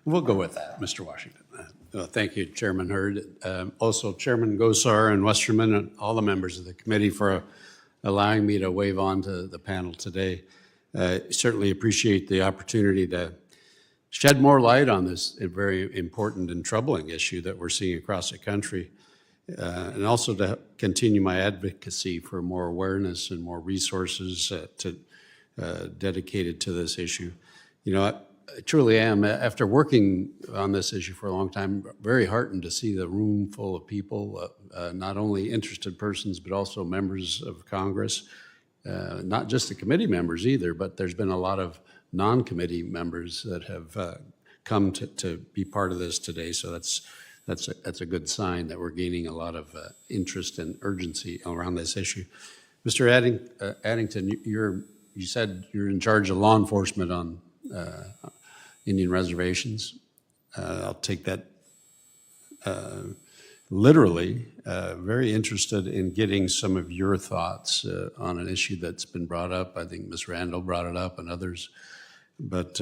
We'll go with that, Mr. Washington. Thank you, Chairman Hurd. Also, Chairman Gosar and Westerman and all the members of the committee for allowing me to wave on to the panel today. Certainly appreciate the opportunity to shed more light on this very important and troubling issue that we're seeing across the country, and also to continue my advocacy for more awareness and more resources dedicated to this issue. You know, I truly am, after working on this issue for a long time, very heartened to see the room full of people, not only interested persons, but also members of Congress, not just the committee members either, but there's been a lot of non-committee members that have come to be part of this today. So that's a good sign that we're gaining a lot of interest and urgency around this issue. Mr. Addington, you said you're in charge of law enforcement on Indian reservations. I'll take that literally. Very interested in getting some of your thoughts on an issue that's been brought up. I think Ms. Randall brought it up and others. But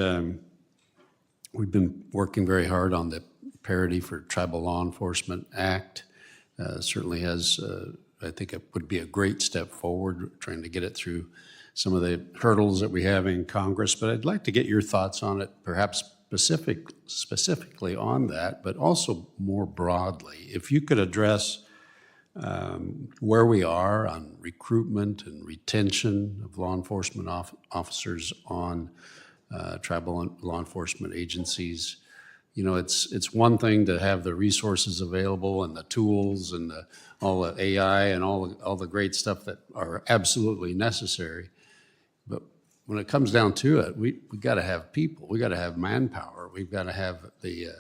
we've been working very hard on the Parity for Tribal Law Enforcement Act. Certainly has, I think it would be a great step forward, trying to get it through some of the hurdles that we have in Congress. But I'd like to get your thoughts on it, perhaps specifically on that, but also more broadly. If you could address where we are on recruitment and retention of law enforcement officers on tribal law enforcement agencies. You know, it's one thing to have the resources available and the tools and all the AI and all the great stuff that are absolutely necessary. But when it comes down to it, we got to have people. We got to have manpower. We've got to have the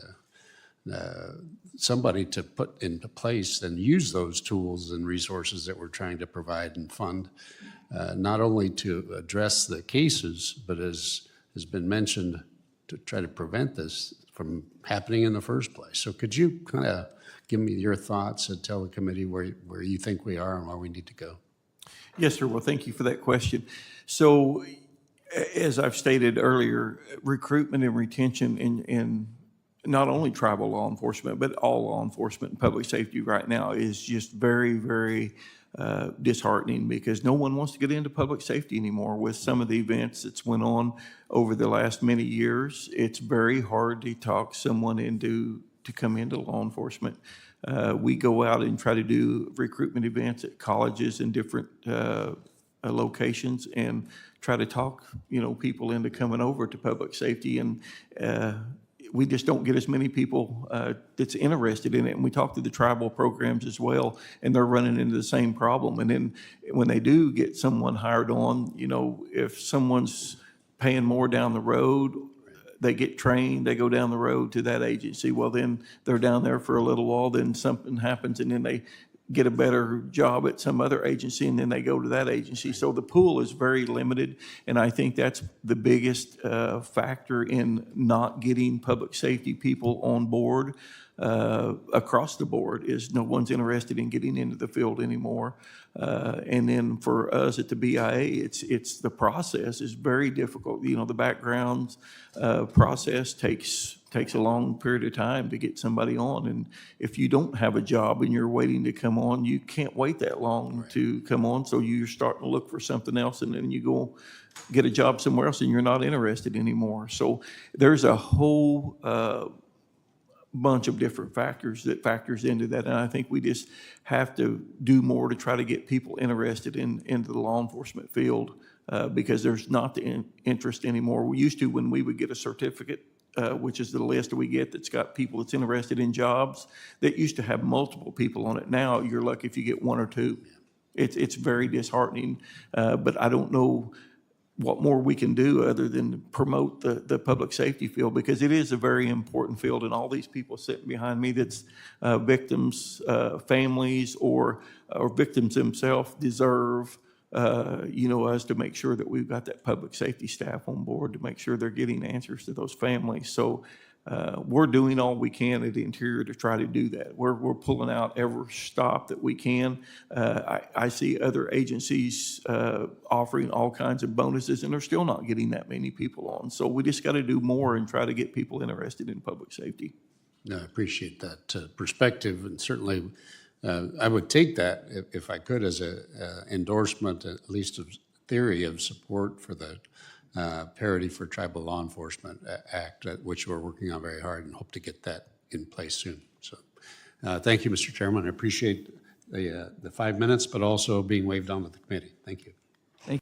somebody to put into place and use those tools and resources that we're trying to provide and fund, not only to address the cases, but as has been mentioned, to try to prevent this from happening in the first place. So could you kind of give me your thoughts and tell the committee where you think we are and where we need to go? Yes, sir. Well, thank you for that question. So as I've stated earlier, recruitment and retention in not only tribal law enforcement, but all law enforcement and public safety right now is just very, very disheartening, because no one wants to get into public safety anymore. With some of the events that's went on over the last many years, it's very hard to talk someone to come into law enforcement. We go out and try to do recruitment events at colleges and different locations and try to talk, people into coming over to public safety, and we just don't get as many people that's interested in it. And we talk to the tribal programs as well, and they're running into the same problem. And then when they do get someone hired on, if someone's paying more down the road, they get trained, they go down the road to that agency. Well, then they're down there for a little while, then something happens, and then they get a better job at some other agency, and then they go to that agency. So the pool is very limited, and I think that's the biggest factor in not getting public safety people on board across the board, is no one's interested in getting into the field anymore. And then for us at the BIA, it's the process is very difficult. The background process takes a long period of time to get somebody on. And if you don't have a job and you're waiting to come on, you can't wait that long to come on. So you're starting to look for something else, and then you go get a job somewhere else and you're not interested anymore. So there's a whole bunch of different factors that factors into that. And I think we just have to do more to try to get people interested into the law enforcement field, because there's not the interest anymore. We used to, when we would get a certificate, which is the list we get that's got people that's interested in jobs, that used to have multiple people on it. Now you're lucky if you get one or two. It's very disheartening, but I don't know what more we can do other than promote the public safety field, because it is a very important field, and all these people sitting behind me that's victims, families, or victims themselves deserve us to make sure that we've got that public safety staff on board to make sure they're getting answers to those families. So We're doing all we can at the Interior to try to do that. We're pulling out every stop that we can. I see other agencies offering all kinds of bonuses, and they're still not getting that many people on. So we just got to do more and try to get people interested in public safety. No, I appreciate that perspective, and certainly I would take that if I could as a endorsement, at least of theory, of support for the Parity for Tribal Law Enforcement Act, which we're working on very hard and hope to get that in place soon. So thank you, Mr. Chairman. I appreciate the 5 minutes, but also being waived on to the committee. Thank you.